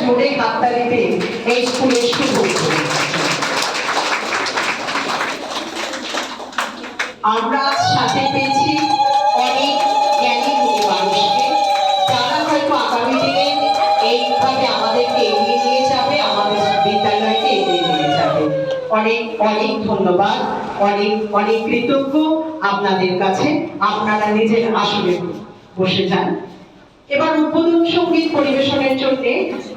জোরে হাততালিতে এই স্কুলের শুভ উদ্বোধন। আমরা সাথে পেয়েছি অনেক জ্ঞানী গুণী মানুষকে, যারা হয়তো আগামী দিনে এইভাবে আমাদেরকে এগিয়ে নিয়ে যাবে, আমাদের বিদ্যালয়কে এগিয়ে নিয়ে যাবে। অনেক অনেক ধন্যবাদ, অনেক অনেক কৃতজ্ঞ আপনাদের কাছে। আপনারা নিজের আসলে বসে যান। এবার উদ্বোধন সঙ্গীত পরিবেশনের জন্য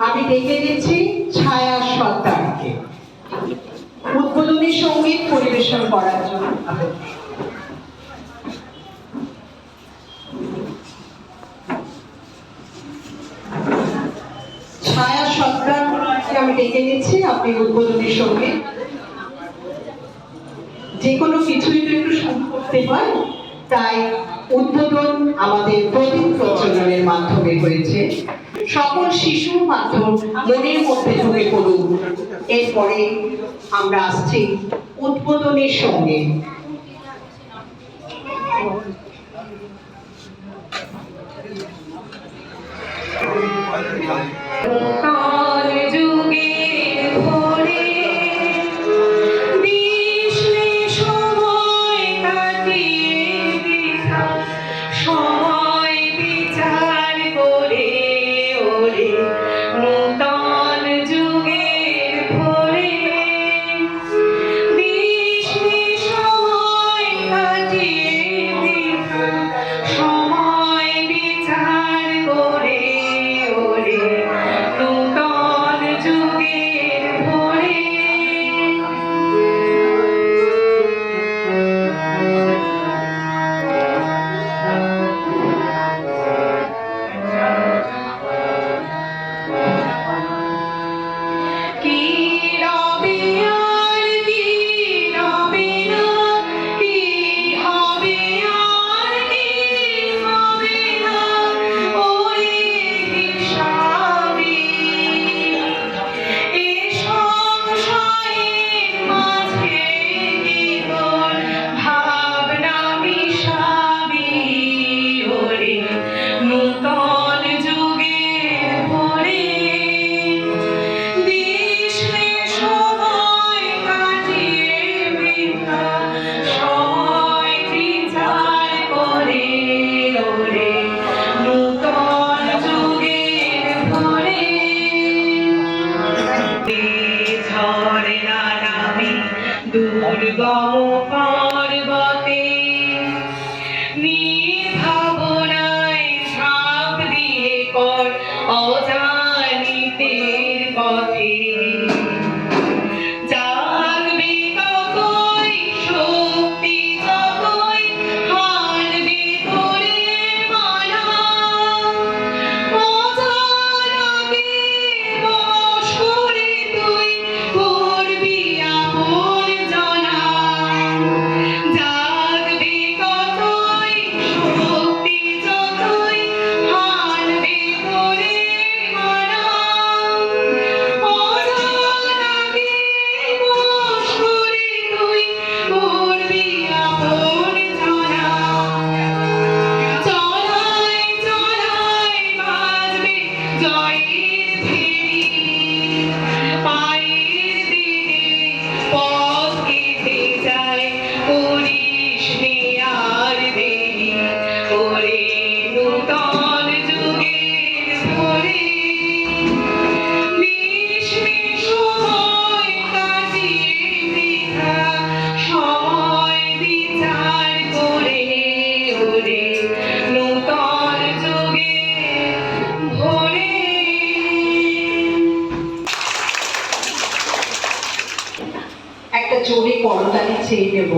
আমি ডেকে দিচ্ছি ছায়া সত্তারকে উদ্বোধনী সঙ্গীত পরিবেশন করার জন্য। ছায়া সত্তারকে আমি ডেকে নিচ্ছি, আপনি উদ্বোধনী সঙ্গীত। যে কোনো কিছুই তো একটু শুরু করতে হয়, তাই উদ্বোধন আমাদের প্রদীপ প্রজ্বলনের মাধ্যমে হয়েছে। সকল শিশুর মাধ্যম মনের মধ্যে ঢুকে পড়ুক। এরপরে আমরা আসছি উদ্বোধনের সঙ্গে। দুর্গম পর্বতে নির্ভাবনায় ঝাঁপ দিয়ে কর অজানিতের পথে। জাগবে ততই শক্তি, যতই হারবে তোরে মানা। অজানাকে বশ করে তুই করবি আপন জানা। জাগবে ততই শক্তি, যতই হারবে তোরে মানা। অজানাকে বশ করে তুই করবি আপন জানা। চলায় চলায় বাজবে জয়ের ভেরি, পায়ের দিকে পথ কেটে যায়, করিস নে আর দেরি। ওরে নূতন যুগের ভোরে দিস নে সময় কাটিয়ে বৃথা, সময় বিচার করে। ওরে নূতন যুগের ভোরে। একটা জোরে করতালি চেয়ে নেব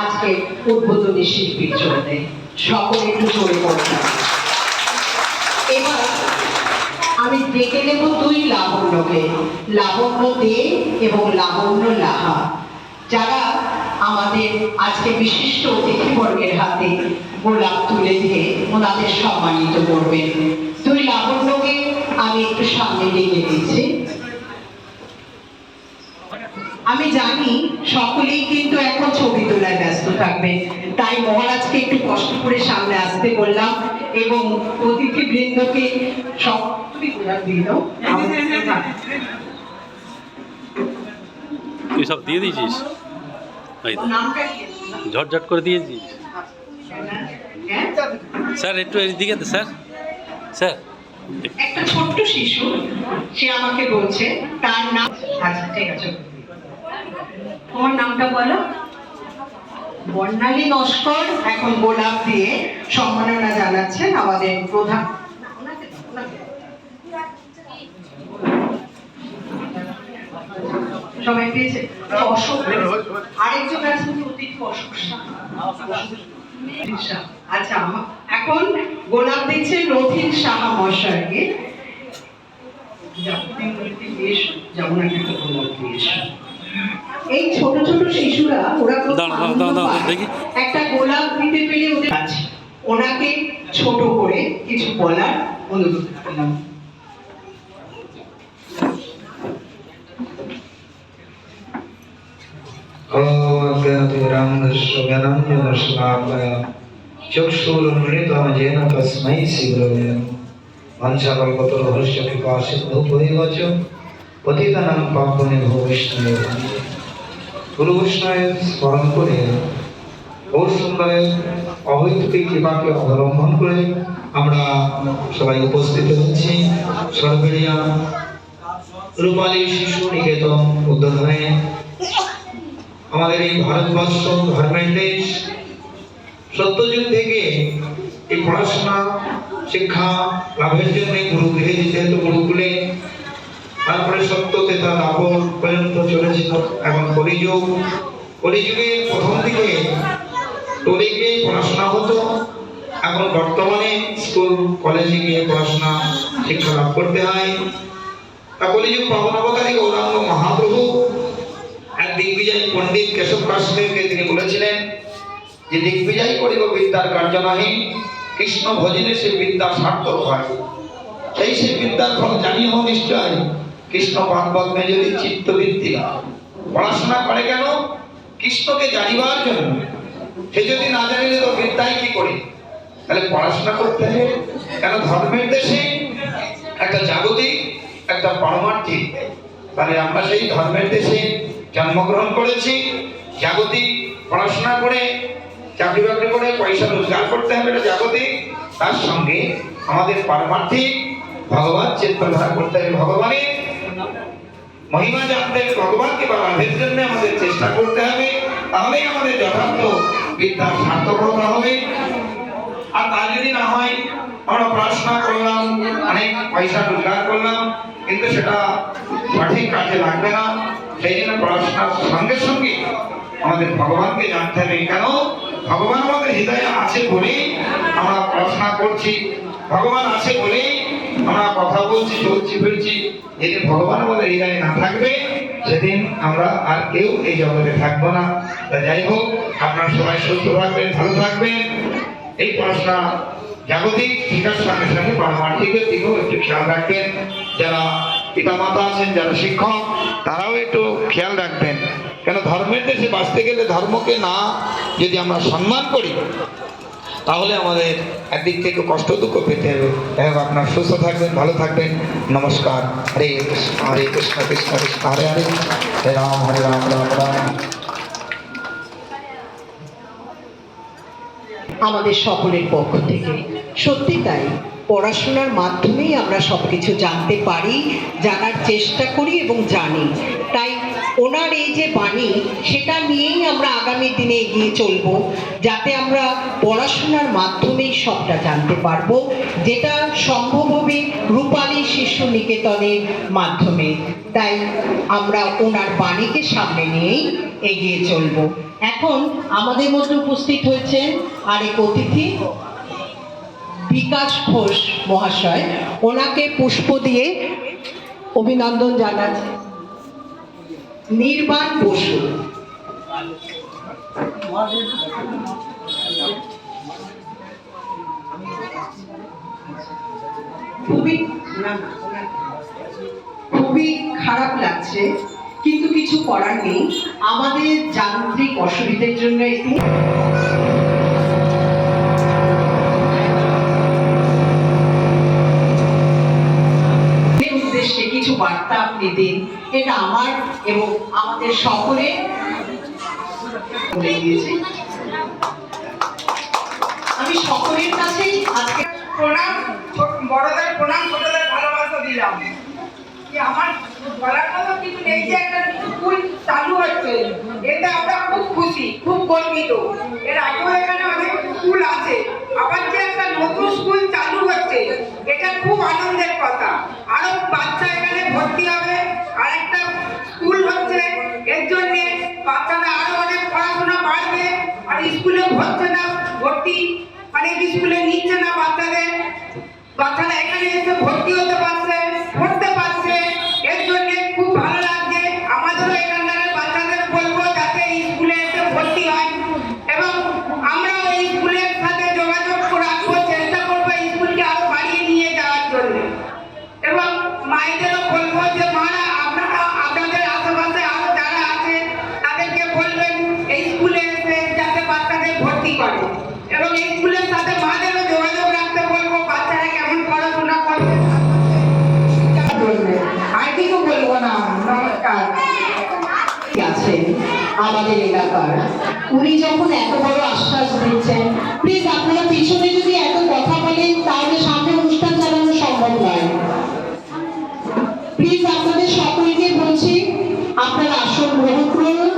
আজকে উদ্বোধনী শিল্পীর জন্য। সকলে একটু জোরে করতালি। এবার আমি ডেকে নেব দুই লাবণ্যকে, লাবণ্য দে এবং লাবণ্য লাহা, যারা আমাদের আজকে বিশিষ্ট অতিথিবর্গের হাতে গোলাপ তুলে দিয়ে ওনাদের সম্মানিত করবেন। দুই লাবণ্যকে আমি একটু সামনে ডেকে দিচ্ছি। আমি জানি সকলেই কিন্তু এখন ছবি তোলায় ব্যস্ত থাকবেন, তাই মহারাজকে একটু কষ্ট করে সামনে আসতে বললাম। এবং অতিথিবৃন্দকে সব তুমি গোলাপ দিয়ে দাও। তুই সব দিয়ে দিয়েছিস? এই তো, নামটা কি? ঝটঝট করে দিয়েছিস। হ্যাঁ? স্যার একটু এদিকে তো স্যার, স্যার একটা ছোট্ট শিশু, সে আমাকে বলছে তার নাম, আচ্ছা ঠিক আছে, তোমার নামটা বলো। বর্ণালী নস্কর এখন গোলাপ দিয়ে সম্মাননা জানাচ্ছেন আমাদের প্রধান। সবাই পেয়েছে? অশোক, আরেকজন আছেন যে অতিথি অশোক সাহা। আচ্ছা, এখন গোলাপ দিচ্ছে রথিন সাহা মহাশয়কে। এই ছোট ছোট শিশুরা, ওরা খুব আনন্দ পায়। দেখি একটা গোলাপ দিতে পেরে ওদের আছে, ওনাকে ছোট করে কিছু বলার অনুরোধ করলাম। चक्षुरुन्मिलितं येन तस्मै श्रीगुरवे नमः। वंशकल्पतरुभ्यश्च कृपासिन्धुभ्यैव च पतितानां पावनेभ्यो वैष्णवेभ्यो नमः। गुरु বৈষ্ণবের স্মরণ করে গৌর সুন্দরের অহৈতুকী কৃপাকে অবলম্বন করে আমরা সবাই উপস্থিত হচ্ছি সরবেরিয়া রূপালী শিশু নিকেতন উদ্বোধনে। আমাদের এই ভারতবর্ষ ধর্মের দেশ, সত্যযুগ থেকে এই পড়াশোনা শিক্ষা লাভের জন্য গুরুগৃহে যেতে হতো, গুরুকুলে, তারপরে সত্য তেতা দাপর পর্যন্ত চলেছিল। এখন কলিযুগ, কলিযুগের প্রথম দিকে টোলে গিয়ে পড়াশোনা হতো, এখন বর্তমানে স্কুল কলেজে গিয়ে পড়াশোনা শিক্ষা লাভ করতে হয়। তা কলিযুগ পাবনাবতারী গৌরাঙ্গ মহাপ্রভু এক দিগ্বিজয়ী পণ্ডিত কেশব কাশ্মীরকে তিনি বলেছিলেন যে দিগ্বিজয় করিব বিদ্যার কার্য নাহি, কৃষ্ণ ভজনে সে বিদ্যা সার্থক হয়। সেই বিদ্যার ফল জানিয়ে হোক নিশ্চয়, কৃষ্ণ পাদপদ্মে যদি চিত্তবৃত্তি হয়। পড়াশোনা করে কেন? কৃষ্ণকে জানিবার জন্য। সে যদি না জানিলে তো বিদ্যায় কি করি? তাহলে পড়াশোনা করতে হবে কেন? ধর্মের দেশে একটা জাগতিক, একটা পারমার্থিক। তাহলে আমরা সেই ধর্মের দেশে জন্মগ্রহণ করেছি। জাগতিক পড়াশোনা করে, চাকরি বাকরি করে পয়সা রোজগার করতে হবে, এটা জাগতিক। তার সঙ্গে আমাদের পারমার্থিক ভগবান চিন্তাধারা করতে হবে, ভগবানের মহিমা জানতে হবে, ভগবানকে লাভের জন্য আমাদের চেষ্টা করতে হবে। তাহলেই আমাদের যথার্থ বিদ্যার সার্থকতা হবে। আর তা যদি না হয়, আমরা পড়াশোনা করলাম, অনেক পয়সা রোজগার করলাম, কিন্তু সেটা সঠিক কাজে লাগবে না। সেই জন্য পড়াশোনার সঙ্গে সঙ্গে আমাদের ভগবানকে জানতে হবে। কেন? ভগবান আমাদের হৃদয়ে আছে বলেই আমরা পড়াশোনা করছি, ভগবান আছে বলেই আমরা কথা বলছি, চলছি ফিরছি। যেদিন ভগবান আমাদের হৃদয়ে না থাকবে, সেদিন আমরা আর কেউ এই জগতে থাকবো না। যাই হোক, আপনারা সবাই সুস্থ থাকবেন, ভালো থাকবেন। এই পড়াশোনা জাগতিক শিক্ষার সঙ্গে সঙ্গে পারমার্থিকের দিকেও একটু খেয়াল রাখবেন। যারা পিতামাতা আছেন, যারা শিক্ষক, তারাও একটু খেয়াল রাখবেন। কেন? ধর্মের দেশে বাঁচতে গেলে ধর্মকে না যদি আমরা সম্মান করি, তাহলে আমাদের একদিক থেকে কষ্ট দুঃখ পেতে হবে। এবং আপনার সুস্থ থাকবেন, ভালো থাকবেন। নমস্কার। হরে কৃষ্ণ হরে কৃষ্ণ, কৃষ্ণ কৃষ্ণ হরে হরে, হরে রাম হরে রাম, রাম রাম। আমাদের সকলের পক্ষ থেকে সত্যি তাই, পড়াশোনার মাধ্যমেই আমরা সবকিছু জানতে পারি, জানার চেষ্টা করি এবং জানি। তাই ওনার এই যে বাণী, সেটা নিয়েই আমরা আগামী দিনে এগিয়ে চলব, যাতে আমরা পড়াশোনার মাধ্যমেই সবটা জানতে পারবো, যেটা সম্ভব হবে রূপালী শিশু নিকেতনের মাধ্যমে। তাই আমরা ওনার বাণীকে সামনে নিয়েই এগিয়ে চলব। এখন আমাদের মধ্যে উপস্থিত হয়েছেন আরেক অতিথি, বিকাশ ঘোষ মহাশয়। ওনাকে পুষ্প দিয়ে অভিনন্দন জানাচ্ছি। নির্বাণ বসু, খুবই খারাপ লাগছে, কিন্তু কিছু করার নেই। আমাদের যান্ত্রিক অসুবিধার জন্য একটু বার্তা আপনি দিন, এটা আমার এবং আমাদের সকলের বলে দিয়েছি। আমি সকলের কাছেই আজকে প্রণাম, বড়দের প্রণাম, ছোটদের ভালোবাসা দিলাম। কি আমার বলার মতো কিছু নেই যে একটা স্কুল চালু হচ্ছে, এতে আমরা খুব খুশি, খুব গর্বিত। এর আগেও এখানে অনেক স্কুল আছে, আবার যে একটা নতুন স্কুল চালু হচ্ছে, এটা খুব আনন্দের কথা। আরো বাচ্চা এখানে ভর্তি হবে, আর একটা স্কুল হচ্ছে, এর জন্য বাচ্চারা আরো অনেক পড়াশোনা বাড়বে। আর স্কুলে হচ্ছে না ভর্তি, অনেক স্কুলে নিচ্ছে না বাচ্চাদের, বাচ্চারা এখানে এসে ভর্তি হতে পারছে, পড়তে পারছে। এর জন্য খুব ভালো লাগছে। আমাদেরও এখানকার বাচ্চাদের বলবো যাতে এই স্কুলে এসে ভর্তি হয়, এবং আমরাও এই স্কুলের সাথে যোগাযোগ রাখবো, চেষ্টা করবো এই স্কুলকে আরো বাড়িয়ে নিয়ে যাওয়ার জন্য। এবং মায়েদেরও বলবো যে মারা আপনারা আপনাদের আশেপাশে আরো যারা আছে তাদেরকে বলবেন এই স্কুলে এসে যাতে বাচ্চাদের ভর্তি করে, এবং এই স্কুলের সাথে মাদেরও যোগাযোগ রাখতে বলবো, বাচ্চারা কেমন পড়াশোনা করবে। আর কিছু বলবো না, নমস্কার। আছেন আমাদের এলাকার, উনি যখন এত বড় আশ্বাস দিচ্ছেন, প্লিজ আপনারা পিছনে যদি এত কথা বলেন তাহলে সামনে অনুষ্ঠান চালানো সম্ভব নয়। প্লিজ আপনাদের সকলকে বলছি আপনারা আসন গ্রহণ করুন।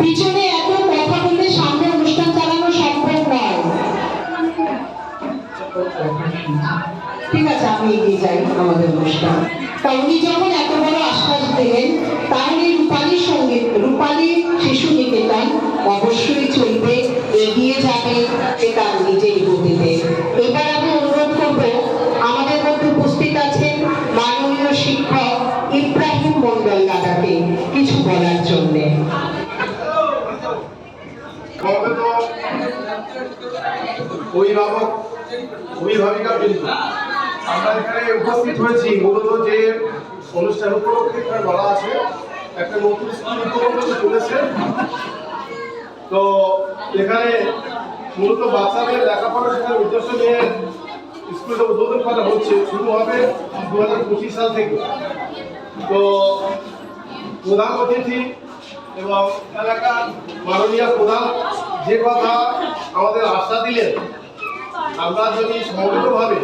পিছনে এত কথা বললে সামনে অনুষ্ঠান চালানো সম্ভব নয়। ঠিক আছে, আমি এগিয়ে যাই আমাদের অনুষ্ঠান। তা উনি যখন এত বড় আশ্বাস দিলেন, তাহলে রূপালী শিশু নিকেতন অবশ্যই চলবে, এগিয়ে যাবে এটা নিজেই গতিতে। এবার আমি অনুরোধ করব, আমাদের মধ্যে উপস্থিত আছেন মাননীয় শিক্ষক ইব্রাহিম মন্ডল দাদাকে কিছু বলার জন্যে। অভিভাবক অভিভাবিকা বৃন্দ, আমরা এখানে উপস্থিত হয়েছি মূলত যে অনুষ্ঠান উপলক্ষে এখানে বলা আছে একটা নতুন স্কুল উপলক্ষে চলেছে। তো এখানে মূলত বাচ্চাদের লেখাপড়া শেখার উদ্দেশ্য নিয়ে স্কুলটা উদ্বোধন করা হচ্ছে, শুরু হবে 2025 সাল থেকে। তো প্রধান অতিথি এবং এলাকার মাননীয় প্রধান যে কথা আমাদের আশা দিলেন, আমরা যদি সমবেতভাবে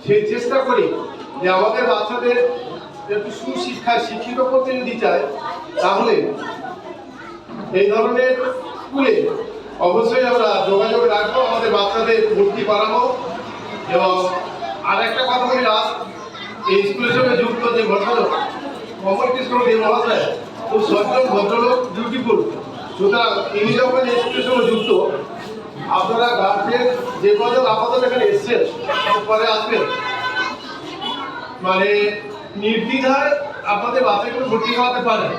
সেই চেষ্টা করি যে আমাদের বাচ্চাদের একটু সুশিক্ষায় শিক্ষিত করতে যদি চায়, তাহলে এই ধরনের স্কুলে অবশ্যই আমরা যোগাযোগ রাখবো, আমাদের বাচ্চাদের ভর্তি করাবো। এবং আর একটা কথা বলি, এই স্কুলের সঙ্গে যুক্ত যে ভদ্রলোক কমল কৃষ্ণ দে মহাশয়, খুব সজ্জন ভদ্রলোক, বিউটিফুল। সুতরাং তিনি যখন এই স্কুলের সঙ্গে যুক্ত, আপনারা গার্জেন যে কজন আপাতত এখানে এসছেন, পরে আসবেন, মানে নির্দ্বিধায় আপনাদের বাচ্চাগুলো ভর্তি করাতে পারেন,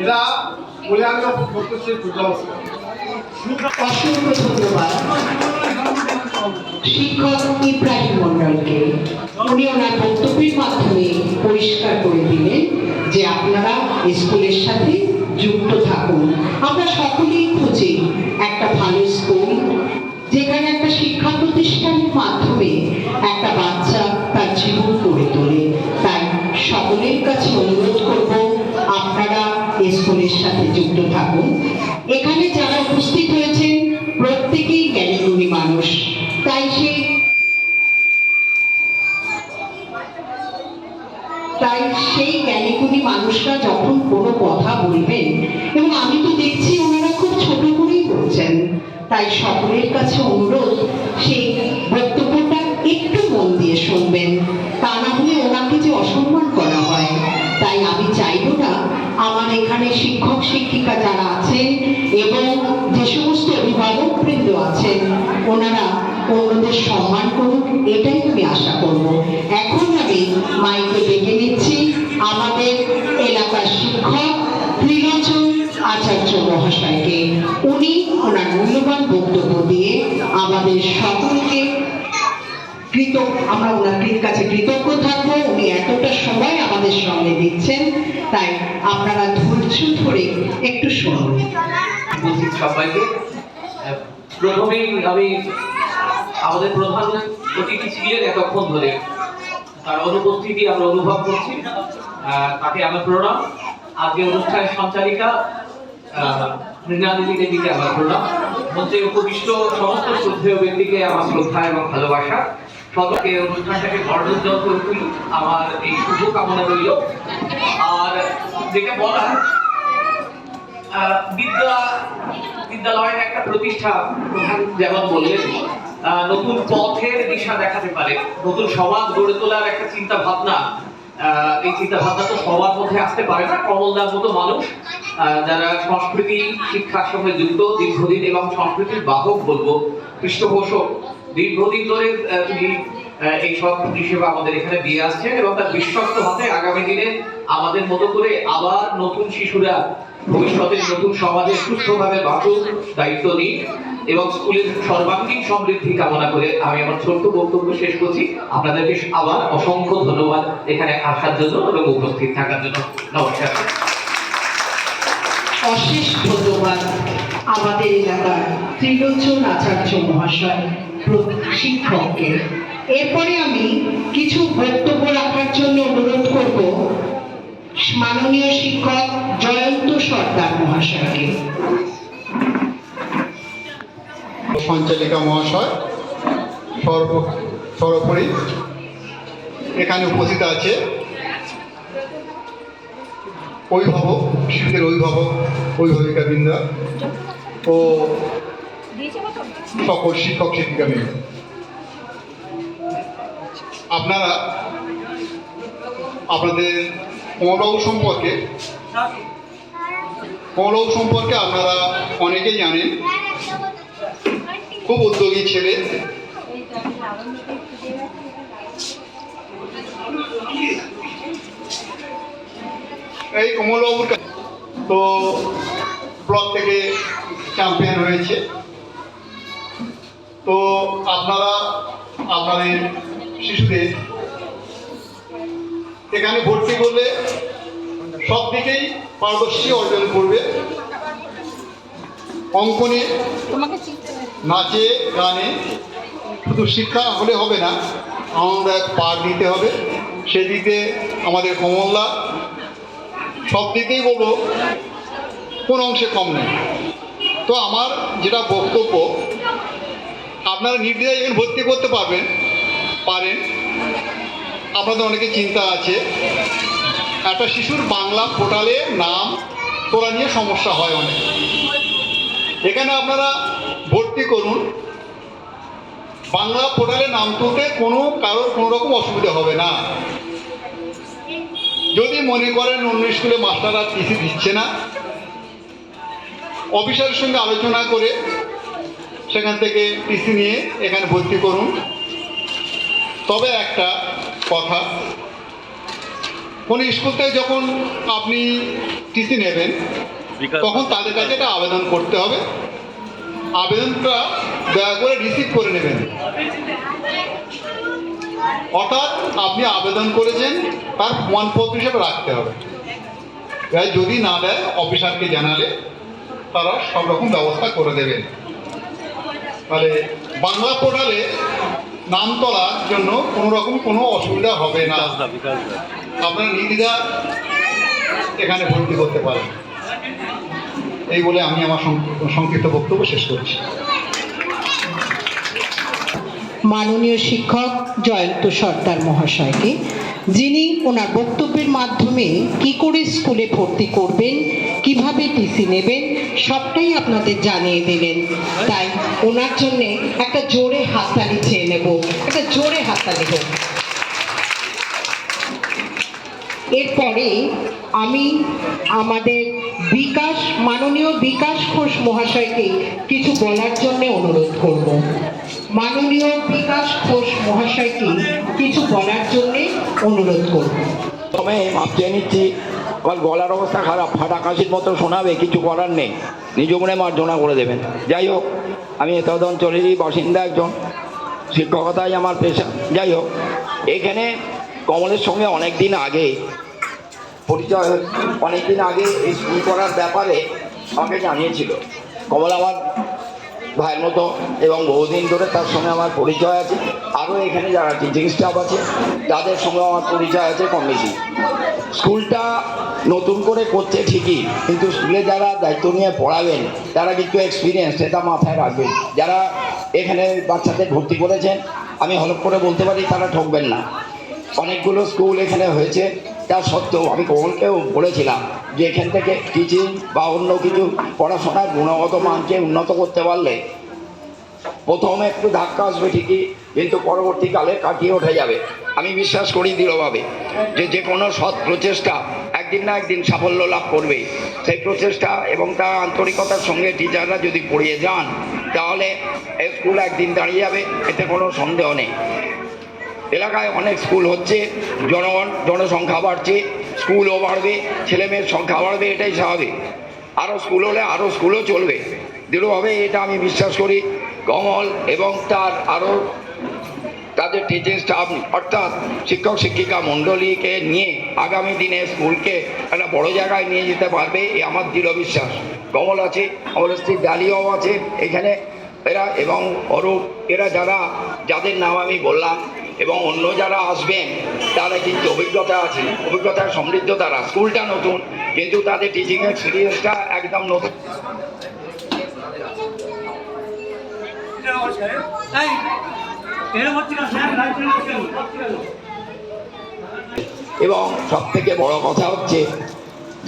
এটা বলে আমি প্রত্যেক নমস্কার। অসংখ্য ধন্যবাদ শিক্ষক ইব্রাহিম মন্ডলকে। উনি ওনার বক্তব্যের মাধ্যমে পরিষ্কার করে দিলেন যে আপনারা স্কুলের সাথে যুক্ত থাকুন। আমরা সকলেই খুঁজি একটা ভালো স্কুল, যেখানে একটা শিক্ষা প্রতিষ্ঠানের মাধ্যমে একটা বাচ্চা তার জীবন গড়ে তোলে। তাই সকলের কাছে অনুরোধ করব, আপনারা স্কুলের সাথে যুক্ত থাকুন। এখানে যারা উপস্থিত হয়েছেন প্রত্যেকেই জ্ঞানীগুণী মানুষ, তাই সেই জ্ঞানীগুণী মানুষরা যখন কোনো কথা বলবেন, এবং আমি তো দেখছি ওনারা খুব ছোট করেই বলছেন, তাই সকলের কাছে অনুরোধ সেই বক্তব্যটা একটু মন দিয়ে শুনবেন, তা না হলে ওনাকে যে অসম্মান করা হয়। তাই আমি চাইব না আমার এখানে শিক্ষক শিক্ষিকা যারা আছেন এবং যে সমস্ত অভিভাবক বৃন্দ আছেন, ওনারা অন্যদের সম্মান করুক, এটাই আমি আশা করব। এখন আমি মাইকে ডেকে নিচ্ছি আমাদের এলাকার শিক্ষক ত্রিলোচন আচার্য মহাশয়কে। উনি ওনার মূল্যবান বক্তব্য দিয়ে আমাদের সকলকে আমরা ওনার কাছে কৃতজ্ঞ থাকবো। উনি এতটা সময় আমাদের সঙ্গে দিচ্ছেন, তাই আপনারা ধৈর্য ধরে একটু শুনুন। সবাইকে প্রথমেই আমি আমাদের প্রধান অতিথি ছিলেন এতক্ষণ ধরে, তার অনুপস্থিতি আমরা অনুভব করছি। তাকে আমার প্রণাম। আজকে অনুষ্ঠানের সঞ্চালিকা মৃণালিনী দেবীকে আমার প্রণাম। মঞ্চে উপবিষ্ট সমস্ত শ্রদ্ধেয় ব্যক্তিকে আমার শ্রদ্ধা এবং ভালোবাসা। সকলকে অনুষ্ঠানটাকে বর্ণোজ্জ্বল করুন আমার এই শুভ কামনা রইল। আর যেটা বলা বিদ্যালয়ের একটা প্রতিষ্ঠা প্রধান যেমন বললেন, নতুন পথের দিশা দেখাতে পারে, নতুন সমাজ গড়ে তোলার একটা চিন্তা ভাবনা। এই চিন্তা ভাবনা তো সবার মধ্যে আসতে পারে না। কমলদার মতো মানুষ যারা সংস্কৃতি শিক্ষার সঙ্গে যুক্ত দীর্ঘদিন এবং সংস্কৃতির বাহক বলবো, পৃষ্ঠপোষক, দীর্ঘদিন ধরে তিনি এই সব পরিষেবা আমাদের এখানে দিয়ে আসছেন এবং তার বিশ্বস্ত হাতে আগামী দিনে আমাদের মতো করে আবার নতুন শিশুরা ভবিষ্যতের নতুন সমাজে সুস্থভাবে বাঁচুক, দায়িত্ব নিক এবং স্কুলের সর্বাঙ্গীন সমৃদ্ধি কামনা করে আমি আমার ছোট্ট বক্তব্য শেষ করছি। আপনাদেরকে আবার অসংখ্য ধন্যবাদ এখানে আসার জন্য এবং উপস্থিত থাকার জন্য। নমস্কার। অশেষ ধন্যবাদ আমাদের এলাকার ত্রিলোচন আচার্য মহাশয় শিক্ষককে। এরপরে আমি কিছু বক্তব্য রাখার জন্য অনুরোধ করব মাননীয় শিক্ষক জয়ন্ত সর্দার মহাশয়কে। সঞ্চালিকা মহাশয়, সর্বোপরি এখানে উপস্থিত আছে অভিভাবক, শিশুদের অভিভাবিকাবৃন্দ ও সকল শিক্ষক শিক্ষিকাবৃন্দ। আপনারা আপনাদের কমলবাবু সম্পর্কে আপনারা অনেকেই জানেন। খুব উদ্যোগী ছেলে, এই কমলবাবুর তো ব্লক থেকে চ্যাম্পিয়ন হয়েছে। তো আপনারা আপনাদের শিশুদের এখানে ভর্তি করলে সব দিকেই পারদর্শী অর্জন করবে। অঙ্কনে, নাচে, গানে শুধু শিক্ষা হলে হবে না, আমাদের পাঠ দিতে হবে। সেদিকে আমাদের কমলদা সব দিকেই বলবো কোন অংশে কম নেই। তো আমার যেটা বক্তব্য, আপনারা নির্দ্বিধায় এখানে ভর্তি করতে পারেন। আপনাদের অনেকে চিন্তা আছে, একটা শিশুর বাংলা পোর্টালে নাম তোলা নিয়ে সমস্যা হয় অনেক। এখানে আপনারা ভর্তি করুন, বাংলা পোর্টালে নাম তুলতে কারোর কোনো রকম অসুবিধা হবে না। যদি মনে করেন অন্য স্কুলে মাস্টাররা টিসি দিচ্ছে না, অফিসারের সঙ্গে আলোচনা করে সেখান থেকে টিসি নিয়ে এখানে ভর্তি করুন। তবে একটা কথা, কোন স্কুল থেকে যখন আপনি টিসি নেবেন তখন তাদের কাছে একটা আবেদন করতে হবে। আবেদনটা দয়া করে রিসিভ করে নেবেন। অর্থাৎ আপনি আবেদন করেছেন তার প্রমাণপত্র হিসেবে রাখতে হবে। যদি না দেয় অফিসারকে জানালে তারা সব রকম ব্যবস্থা করে দেবেন। তাহলে বাংলা পোর্টালে নাম তোলার জন্য কোনো অসুবিধা হবে না। আপনারা নির্দ্বিধায় এখানে ভর্তি করতে পারেন। এই বলে আমি আমার সংক্ষিপ্ত বক্তব্য শেষ করছি। মাননীয় শিক্ষক জয়ন্ত সর্দার মহাশয়কে, যিনি ওনার বক্তব্যের মাধ্যমে কি করে স্কুলে ভর্তি করবেন, কিভাবে টিসি নেবেন, সবটাই আপনাদের জানিয়ে দিলেন। তাই ওনার জন্যে একটা জোরে হাততালি চেয়ে নেব, একটা জোরে হাততালি হোক। এরপরে আমি আমাদের মাননীয় বিকাশ ঘোষ মহাশয়কে কিছু বলার জন্য অনুরোধ করব। মাননীয় বিকাশ ঘোষ মহাশয়কে কিছু বলার জন্য অনুরোধ করব। প্রথমে মাপ চেয়ে নিচ্ছি, আমার গলার অবস্থা খারাপ, ফাটা কাশির মতো শোনাবে, কিছু করার নেই, নিজ মনে মার্জনা করে দেবেন। যাই হোক, আমি এতদ অঞ্চলেরই বাসিন্দা, একজন শিক্ষকতাই আমার পেশা। যাই হোক, এখানে কমলের সঙ্গে অনেক দিন আগে পরিচয়, অনেক দিন আগে এই স্কুল করার ব্যাপারে আমাকে জানিয়েছিল। কমল আমার ভাইয়ের মতো এবং বহুদিন ধরে তার সঙ্গে আমার পরিচয় আছে। আরও এখানে যারা টিচিং স্টাফ আছে তাদের সঙ্গে আমার পরিচয় আছে কম বেশি। স্কুলটা নতুন করে করছে ঠিকই, কিন্তু স্কুলে যারা দায়িত্ব নিয়ে পড়াবেন তারা কিন্তু এক্সপিরিয়েন্স, সেটা মাথায় রাখবেন। যারা এখানে বাচ্চাদের ভর্তি করেছেন আমি হলফ করে বলতে পারি তারা ঠকবেন না। অনেকগুলো স্কুল এখানে হয়েছে, তার সত্ত্বেও আমি কমলকেও বলেছিলাম যে এখান থেকে টিচিং বা অন্য কিছু পড়াশোনার গুণগত মানকে উন্নত করতে পারলে প্রথমে একটু ধাক্কা আসবে ঠিকই, কিন্তু পরবর্তীকালে কাটিয়ে ওঠা যাবে। আমি বিশ্বাস করি দৃঢ়ভাবে যে কোনো সৎ প্রচেষ্টা একদিন না একদিন সাফল্য লাভ করবে। সেই প্রচেষ্টা এবং তার আন্তরিকতার সঙ্গে টিচাররা যদি পড়িয়ে যান তাহলে এই স্কুল একদিন দাঁড়িয়ে যাবে, এতে কোনো সন্দেহ নেই। এলাকায় অনেক স্কুল হচ্ছে, জনসংখ্যা বাড়ছে, স্কুলও বাড়বে, ছেলেমেয়ের সংখ্যা বাড়বে, এটাই স্বাভাবিক। আরও স্কুল হলে আরও স্কুলও চলবে দৃঢ়ভাবে, এটা আমি বিশ্বাস করি। কমল এবং তাদের টিচিং স্টাফ অর্থাৎ শিক্ষক শিক্ষিকা মণ্ডলীকে নিয়ে আগামী দিনে স্কুলকে একটা বড় জায়গায় নিয়ে যেতে পারবে, এ আমার দৃঢ় বিশ্বাস। কমল আছে, আমার স্ত্রী ডালিয়াও আছে এখানে, এরা এবং অরূপ, এরা যাদের নাম আমি বললাম এবং অন্য যারা আসবেন তারা কিন্তু অভিজ্ঞতা আছে, অভিজ্ঞতার সমৃদ্ধ তারা। স্কুলটা নতুন কিন্তু তাদের টিচিং এক্সপিরিয়েন্সটা একদম নতুন। এবং সব থেকে বড় কথা হচ্ছে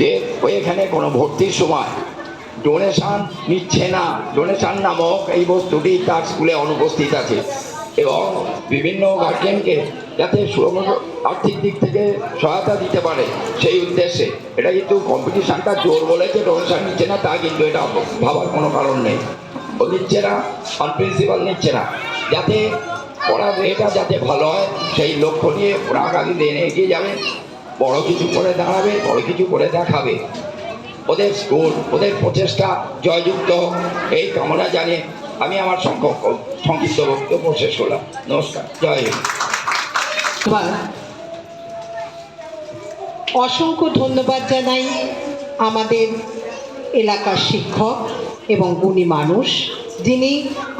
যে এখানে কোনো ভর্তির সময় ডোনেশন নিচ্ছে না। ডোনেশন নামক এই বস্তুটি তার স্কুলে অনুপস্থিত আছে এবং বিভিন্ন গার্জিয়ানকে যাতে আর্থিক দিক থেকে সহায়তা দিতে পারে সেই উদ্দেশ্যে। এটা কিন্তু কম্পিটিশানটা জোর বলেছে ডোনেশন নিচ্ছে না তা কিন্তু এটা ভাবার কোনো কারণ নেই। ও নিচ্ছে না, প্রিন্সিপাল নিচ্ছে না, যাতে পড়ার এটা যাতে ভালো হয় সেই লক্ষ্য নিয়ে ওরা আগামী দিনে এগিয়ে যাবে, বড় কিছু করে দাঁড়াবে, বড় কিছু করে দেখাবে। ওদের স্কুল, ওদের প্রচেষ্টা জয়যুক্ত হোক এই কামনা জানিয়ে আমি আমার সংক্ষিপ্ত বক্তব্য শেষ করলাম। নমস্কার, জয় হিন্দ। অসংখ্য ধন্যবাদ জানাই আমাদের এলাকার শিক্ষক এবং গুণী মানুষ, যিনি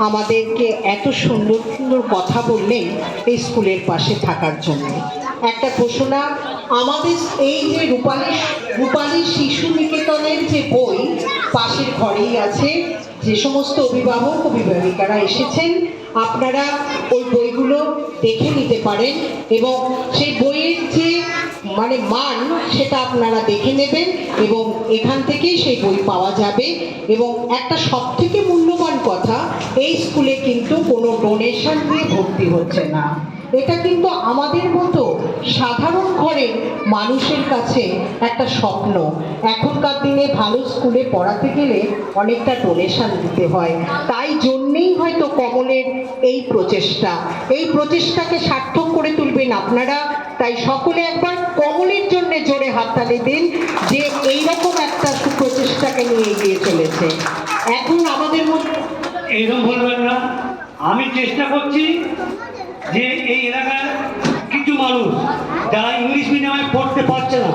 আমাদেরকে এত সুন্দর সুন্দর কথা বললেন এই স্কুলের পাশে থাকার জন্য। একটা ঘোষণা, আমাদের এই যে রূপালী শিশু নিকেতনের যে বই পাশের ঘরেই আছে, যে সমস্ত অভিভাবক অভিভাবিকারা এসেছেন আপনারা ওই বইগুলো দেখে নিতে পারেন এবং সেই বইয়ের যে মান সেটা আপনারা দেখে নেবেন এবং এখান থেকেই সেই বই পাওয়া যাবে। এবং একটা সবথেকে মূল্যবান কথা, এই স্কুলে কিন্তু কোনো ডোনেশন দিয়ে ভর্তি হচ্ছে না। এটা কিন্তু আমাদের মতো সাধারণ ঘরের মানুষের কাছে একটা স্বপ্ন। এখনকার দিনে ভালো স্কুলে পড়াতে গেলে অনেকটা ডোনেশন দিতে হয়, তাই জন্যেই হয়তো কমলের এই প্রচেষ্টাকে সার্থক করে তুলবেন আপনারা। তাই সকলে একবার কমলের জন্য জোরে হাততালি দিন যে এইরকম একটা সুপ্রচেষ্টাকে নিয়ে এগিয়ে চলেছে। এখন আমাদের মধ্যে এইরকম বলবেন না, আমি চেষ্টা করছি যে এই এলাকার কিছু মানুষ যারা ইংলিশ মিডিয়ামে পড়তে পারছে না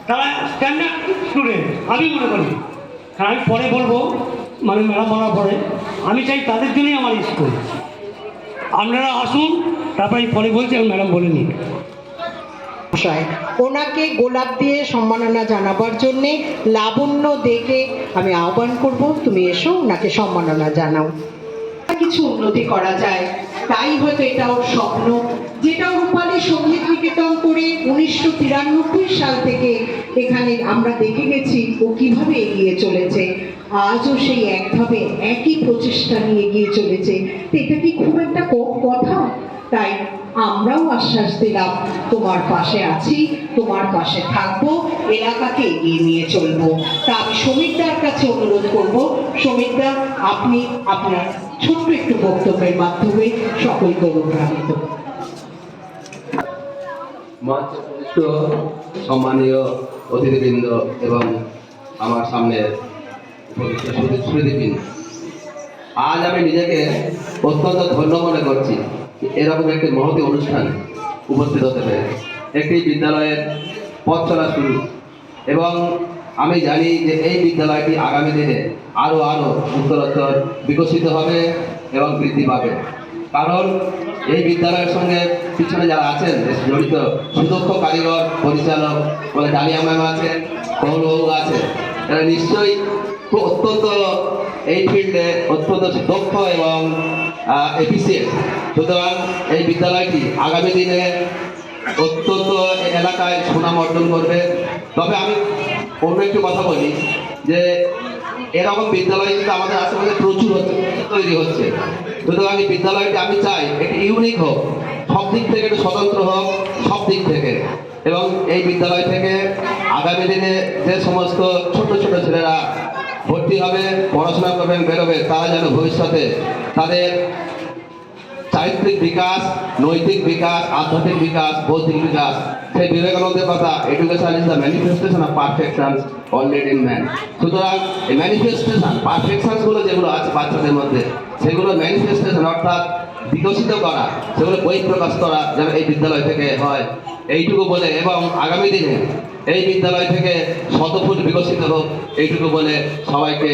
তারা স্ট্যান্ডার্ড স্টুডেন্ট আমি মনে করি, কারণ আমি পরে বলবো ম্যাডাম বলার পরে, আমি চাই তাদের জন্যই আমার স্কুল। আপনারা আসুন, তারপরে পরে বলছি, আমি ম্যাডাম বলে নিই। ওনাকে গোলাপ দিয়ে সম্মাননা জানাবার জন্যে লাবণ্য দেখে আমি আহ্বান করব, তুমি এসো ওনাকে সম্মাননা জানাও। কিছু উন্নতি করা যায়, তাই হয়তো এটা ওর স্বপ্ন, যেটা রূপালী সঙ্গীত নিকেতন করে 1993 সাল থেকে এখানে আমরা দেখে গেছি ও কিভাবে এগিয়ে চলেছে। আজও সেই একভাবে একই প্রচেষ্টা নিয়ে এগিয়ে চলেছে। এটা কি খুব একটা কম কথা? তাই আমরাও আশ্বাস দিলাম তোমার পাশে আছি, তোমার পাশে থাকবো, এলাকাকে এগিয়ে নিয়ে চলবো। তা আমি সমীরদার কাছে অনুরোধ করব, সমীরদা আপনি আপনার ছোট্ট একটু বক্তব্যের মাধ্যমে সকলকে অনুপ্রাণিত। সম্মানীয় অতিথিবৃন্দ এবং আমার সামনে সুধীবৃন্দ, আজ আমি নিজেকে অত্যন্ত ধন্য মনে করছি এরকম একটি মহতী অনুষ্ঠান উপস্থিত হতে পেরে। একটি বিদ্যালয়ের পথ চলা শুরু, এবং আমি জানি যে এই বিদ্যালয়টি আগামী দিনে আরও উত্তরোত্তর বিকশিত হবে এবং বৃদ্ধি পাবে। কারণ এই বিদ্যালয়ের সঙ্গে পিছনে যারা আছেন জড়িত সুদক্ষ কারিগর পরিচালক বলে ডালিয়া ম্যাম আছেন, কৌলবাবু আছে, এরা নিশ্চয়ই খুব অত্যন্ত এই ফিল্ডে অত্যন্ত দক্ষ এবং এফিসিয়েন্ট। সুতরাং এই বিদ্যালয়টি আগামী দিনে অত্যন্ত এলাকায় সুনাম অর্জন করবে। তবে আমি অন্য একটু কথা বলি যে এরকম বিদ্যালয় কিন্তু আমাদের আশেপাশে প্রচুর তৈরি হচ্ছে। সুতরাং এই বিদ্যালয়টি আমি চাই একটি ইউনিক হোক, সব দিক থেকে একটু স্বতন্ত্র হোক, সব দিক থেকে। এবং এই বিদ্যালয় থেকে আগামী দিনে যে সমস্ত ছোট ছোট ছেলেরা ভর্তি হবে, পড়াশোনা করবেন, বেরোবে, তারা যেন ভবিষ্যতে তাদের চারিত্রিক বিকাশ, নৈতিক বিকাশ, আধ্যাত্মিক বিকাশ, বৌদ্ধিক বিকাশ, সেই বিবেকানন্দের কথা, education is the manifestation of perfection already in man. সুতরাং এই ম্যানিফেস্টেশন পারফেকশনসগুলো যেগুলো আছে বাচ্চাদের মধ্যে, সেগুলো ম্যানিফেস্টেশন অর্থাৎ বিকশিত করা, সেগুলো বহিঃপ্রকাশ করা যেন এই বিদ্যালয় থেকে হয়, এইটুকু বলে, এবং আগামী দিনে এই বিদ্যালয় থেকে শতফুট বিকশিত হোক, এইটুকু বলে সবাইকে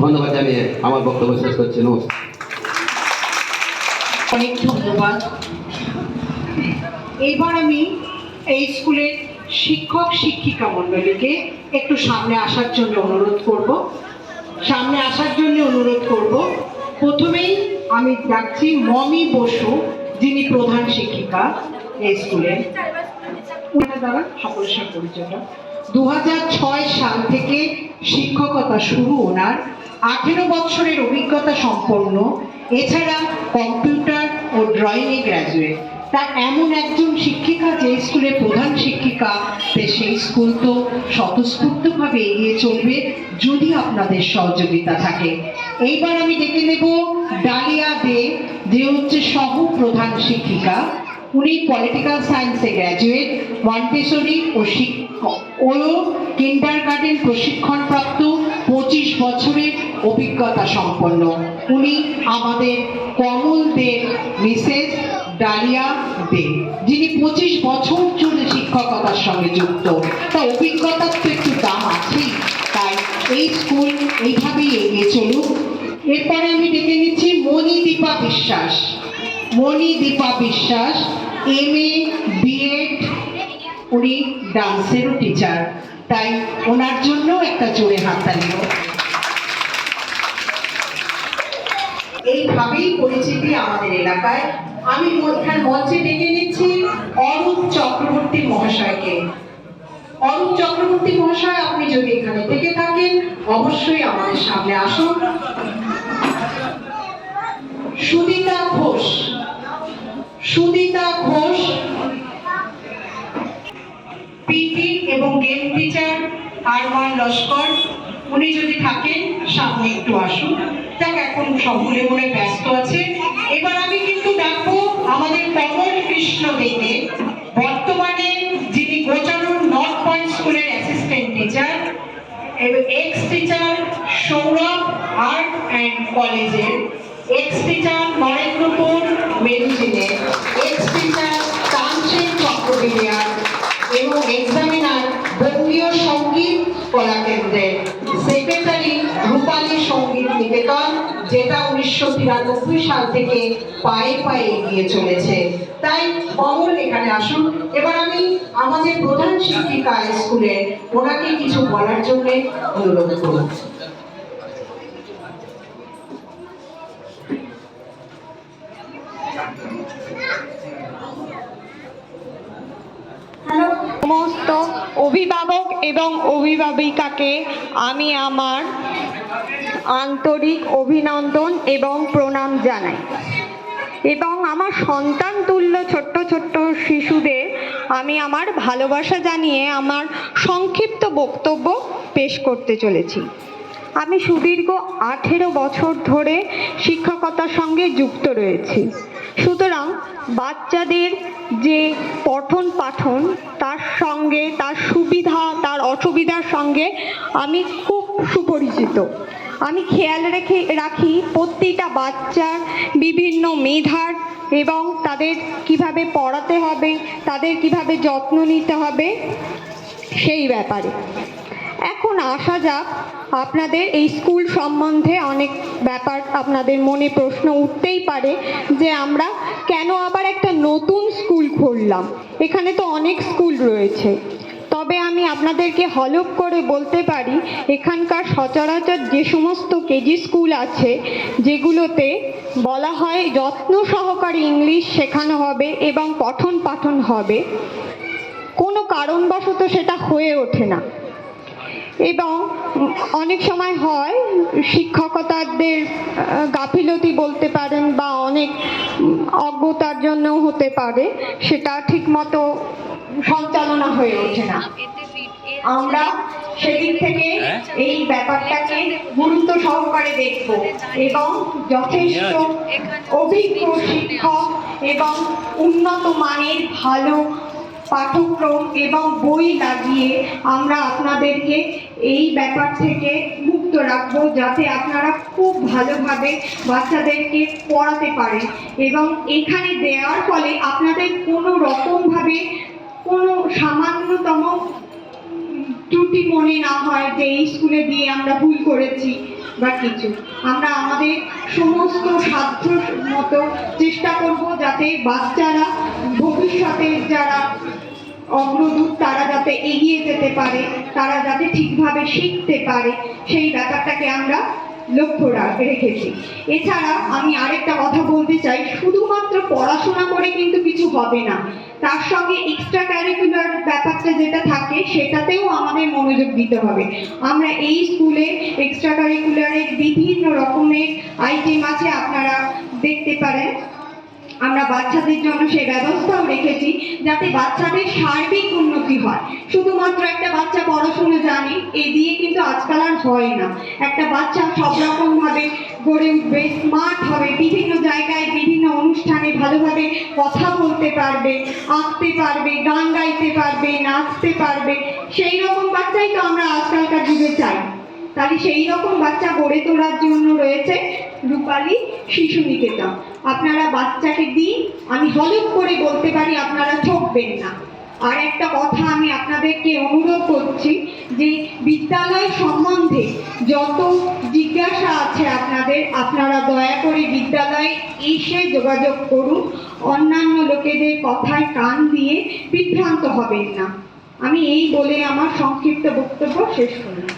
ধন্যবাদ জানিয়ে আমার বক্তব্য শেষ করছি। নমস্কার। অনেক ধন্যবাদ। এবার আমি এই স্কুলের শিক্ষক শিক্ষিকা মণ্ডলীকে একটু সামনে আসার জন্য অনুরোধ করব। প্রথমেই আমি ডাকছি মমি বসু, যিনি প্রধান শিক্ষিকা এই স্কুলের। ওনার দ্বারা সকলের সাথে পরিচয়টা। 2006 সাল থেকে শিক্ষকতা শুরু ওনার, 18 বছরের অভিজ্ঞতা সম্পন্ন, এছাড়া কম্পিউটার ও ড্রয়িংয়ে গ্র্যাজুয়েট। তার এমন একজন শিক্ষিকা যে স্কুলের প্রধান শিক্ষিকা, সেই স্কুল তো স্বতঃস্ফূর্তভাবে এগিয়ে চলবে যদি আপনাদের সহযোগিতা থাকে। এইবার আমি ডেকে নেব ডালিয়া দে, যে হচ্ছে সহ প্রধান শিক্ষিকা। উনি পলিটিক্যাল সায়েন্সে গ্র্যাজুয়েট, মন্টেসরি ও কিন্ডারগার্টেন প্রশিক্ষণপ্রাপ্ত, 25 বছরের অভিজ্ঞতা সম্পন্ন। উনি আমাদের কমল দে মিসেস ডালিয়া দে, যিনি 25 বছর ধরে শিক্ষকতার সঙ্গে যুক্ত। তা অভিজ্ঞতার তো একটু দাম আছেই, তাই এই স্কুল এইভাবেই এগিয়ে চলুক। এরপরে আমি ডেকে নিচ্ছি মণিদীপা বিশ্বাস। মণিদীপা বিশ্বাস MA BEd, উনি ডান্সেরও টিচার, তাই ওনার জন্য একটা জোরে হাততালি হোক। এইভাবেই পরিচিতি আমাদের এলাকায়। আমি এখানে মঞ্চে ডেকে নিচ্ছি অরূপ চক্রবর্তী মহাশয়কে। অরূপ চক্রবর্তী মহাশয়, আপনি যদি এখানে থেকে থাকেন অবশ্যই আমাদের সামনে আসুন। সুদিতা ঘোষ পিটি এবং গেম টিচার আরমান লস্কর, উনি যদি থাকেন সামনে একটু আসুন। দেখ এখন সকলে মনে ব্যস্ত আছে। এবার আমি কিন্তু ডাকবো আমাদের কমল কৃষ্ণ দেকে, বর্তমানে যিনি গোচারণ নর্থ পয়েন্ট স্কুলের অ্যাসিস্ট্যান্ট টিচার এবং ex teacher Sourav art and কলেজের, এক্স টিচার নরেন্দ্রপুর মেরুজিনের, এক্স টিচার তানসেন চক্রবিলিয়ার এবং এক্সামিনার বঙ্গীয় সঙ্গীত কলা কেন্দ্রের, সেক্রেটারি রূপালী সঙ্গীত নিকেতন, যেটা 1993 সাল থেকে পায়ে পায়ে এগিয়ে চলেছে। তাই কমল এখানে আসুন। এবার আমি আমাদের প্রধান শিক্ষিকা স্কুলের, ওনাকে কিছু বলার জন্য অনুরোধ করব। সমস্ত অভিভাবক এবং অভিভাবিকাকে আমি আমার আন্তরিক অভিনন্দন এবং প্রণাম জানাই, এবং আমার সন্তান তুল্য ছোট্ট ছোট্ট শিশুদের আমি আমার ভালোবাসা জানিয়ে আমার সংক্ষিপ্ত বক্তব্য পেশ করতে চলেছি। আমি সুদীর্ঘ 18 বছর ধরে শিক্ষকতার সঙ্গে যুক্ত রয়েছি। সুতরাং বাচ্চাদের যে পঠন পাঠন, তার সঙ্গে তার সুবিধা তার অসুবিধার সঙ্গে আমি খুব সুপরিচিত। আমি খেয়াল রাখি প্রতিটা বাচ্চার বিভিন্ন মেধার এবং তাদের কিভাবে পড়াতে হবে, তাদের কিভাবে যত্ন নিতে হবে সেই ব্যাপারে। এখন আসা যাক আপনাদের এই স্কুল সম্বন্ধে অনেক ব্যাপার আপনাদের মনে প্রশ্ন উঠতেই পারে যে আমরা কেন আবার একটা নতুন স্কুল খুললাম, এখানে তো অনেক স্কুল রয়েছে। তবে আমি আপনাদেরকে হলফ করে বলতে পারি এখানকার সচরাচর যে সমস্ত কেজি স্কুল আছে যেগুলোতে বলা হয় যত্ন সহকারে ইংলিশ শেখানো হবে এবং পঠন পাঠন হবে, কোনো কারণবশত সেটা হয়ে ওঠে না। এবং অনেক সময় হয় শিক্ষকতাদের গাফিলতি বলতে পারেন বা অনেক অজ্ঞতার জন্য হতে পারে, সেটা ঠিকমতো সঞ্চালনা হয়ে ওঠে না। আমরা সেদিক থেকে এই ব্যাপারটাকে গুরুত্ব সহকারে দেখব এবং যথেষ্ট অভিজ্ঞ শিক্ষক এবং উন্নত মানের ভালো পাঠ্যক্রম এবং বই লাগিয়ে আমরা আপনাদেরকে এই ব্যাপার থেকে মুক্ত রাখবো, যাতে আপনারা খুব ভালোভাবে বাচ্চাদেরকে পড়াতে পারেন এবং এখানে দেওয়ার ফলে আপনাদের কোনো রকমভাবে কোনো সামান্যতম ত্রুটি মনে না হয় যে এই স্কুলে দিয়ে আমরা ভুল করেছি বা কিছু। আমরা আমাদের সমস্ত সাধ্য মতো চেষ্টা করব যাতে বাচ্চারা ভবিষ্যতে যারা অগ্রদূত তারা যাতে এগিয়ে যেতে পারে, তারা যাতে ঠিকভাবে শিখতে পারে, সেই ব্যাপারটাকে আমরা লক্ষ্য রেখেছি। এছাড়া আমি আরেকটা কথা বলতে চাই, শুধুমাত্র পড়াশোনা করে কিন্তু কিছু হবে না, তার সঙ্গে এক্সট্রা ক্যারিকুলার ব্যাপারটা যেটা থাকে সেটাতেও আমাদের মনোযোগ দিতে হবে। আমরা এই স্কুলে এক্সট্রা কারিকুলারের বিভিন্ন রকমের আইটেম আছে, আপনারা দেখতে পারেন। আমরা বাচ্চাদের জন্য সেই ব্যবস্থাও রেখেছি যাতে বাচ্চাদের সার্বিক উন্নতি হয়। শুধুমাত্র একটা বাচ্চা পড়াশোনা জানে এই দিয়ে কিন্তু আজকাল আর হয় না। একটা বাচ্চা সব রকম ভাবে গড়ে উঠবে, স্মার্ট হবে, বিভিন্ন জায়গায় বিভিন্ন অনুষ্ঠানে ভালোভাবে কথা বলতে পারবে, আঁকতে পারবে, গান গাইতে পারবে, নাচতে পারবে, সেই রকম বাচ্চাই তো আমরা আজকালকার যুগে চাই। তাহলে সেই রকম বাচ্চা গড়ে তোলার জন্য রয়েছে রূপালী শিশু নিকেতন। আপনারা বাচ্চাকে দিন, আমি হলফ করে বলতে পারি আপনারা ঠকবেন না। আর একটা কথা আমি আপনাদেরকে অনুরোধ করছি যে বিদ্যালয় সম্বন্ধে যত জিজ্ঞাসা আছে আপনারা দয়া করে বিদ্যালয়ে এসে যোগাযোগ করুন, অন্যান্য লোকেদের কথায় কান দিয়ে বিভ্রান্ত হবেন না। আমি এই বলে আমার সংক্ষিপ্ত বক্তব্য শেষ করলাম।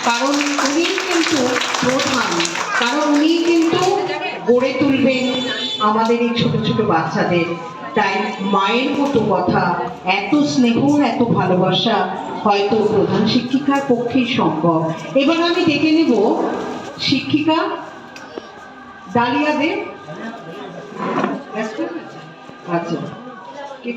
কারণ উনি কিন্তু প্রধান, কারণ উনি কিন্তু গড়ে তুলবেন আমাদের এই ছোট ছোট বাচ্চাদের। তাই মায়ের মতো কথা, এত স্নেহ, এত ভালোবাসা হয়তো প্রধান শিক্ষিকার পক্ষেই সম্ভব। এবার আমি ডেকে নেব শিক্ষিকা ডালিয়া দে। আচ্ছা।